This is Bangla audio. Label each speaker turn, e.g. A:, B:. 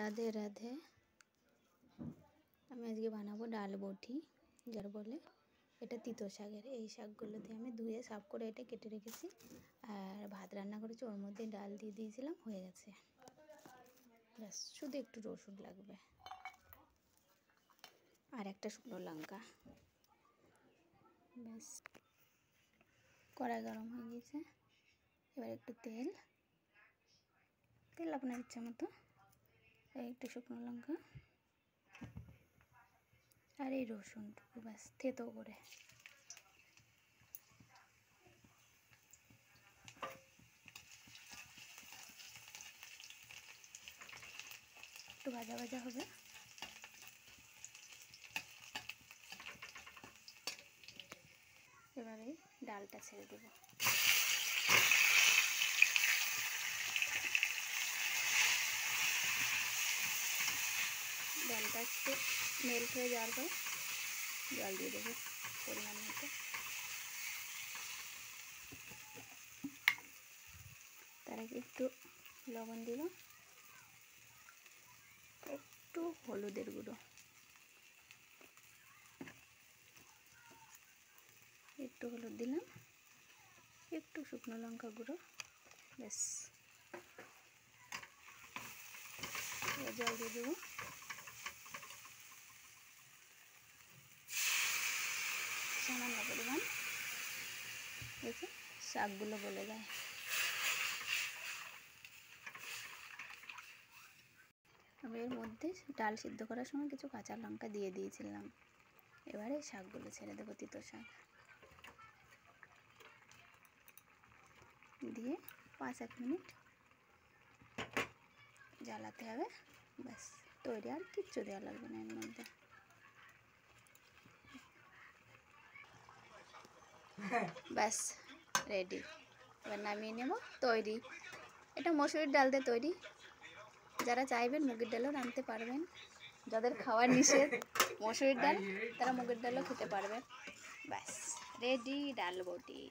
A: রাধে রাধে। আমি আজকে বানাবো ডাল বটি, যার বলে। এটা তিতো শাকের। এই শাকগুলো দিয়ে আমি ধুয়ে সাফ করে এটা কেটে রেখেছি, আর ভাত রান্না করেছি, ওর মধ্যে ডাল দিয়ে দিয়েছিলাম, হয়ে গেছে। ব্যাস, শুধু একটু রসুন লাগবে আর একটা শুকনো লঙ্কা। ব্যাস, কড়াই গরম হয়ে গেছে। এবার একটু তেল আপনার ইচ্ছা মতো, একটু শুকনো লঙ্কা আর এই রসুনটুকু, ব্যাস থেতো করে। একটু ভাজা ভাজা হবে। এবারে ডালটা ছেড়ে দেব। ডালটা একটু মেল্ট হয়ে যাওয়ার পর জল দিয়ে দেবো পরিমাণ মতো। তার আগে একটু লবণ দিব, একটু হলুদের গুঁড়ো, একটু হলুদ দিলাম, একটু শুকনো লঙ্কা গুঁড়ো। ব্যাস, জল দিয়ে দেবো। সামান্য পরিমাণ, দেখে শাকগুলো গলে যায়। আমি এর মধ্যে ডাল সিদ্ধ করার সময় কিছু কাঁচা লঙ্কা দিয়ে দিয়েছিলাম। এবারে শাকগুলো ছেড়ে দেবো, তিতো শাক দিয়ে 5-1 মিনিট জ্বালাতে হবে। ব্যাস তৈরি, আর কিচ্ছু দেওয়া লাগবে না এর মধ্যে। ব্যাস রেডি। এবার নামিয়ে নেব, তৈরি। এটা মসুরির ডাল দিয়ে তৈরি। যারা চাইবেন মুগের ডালও রাঁধতে পারবেন। যাদের খাওয়ার নিষেধ মসুরির ডাল, তারা মুগের ডালও খেতে পারবেন। ব্যাস রেডি ডাল বটি।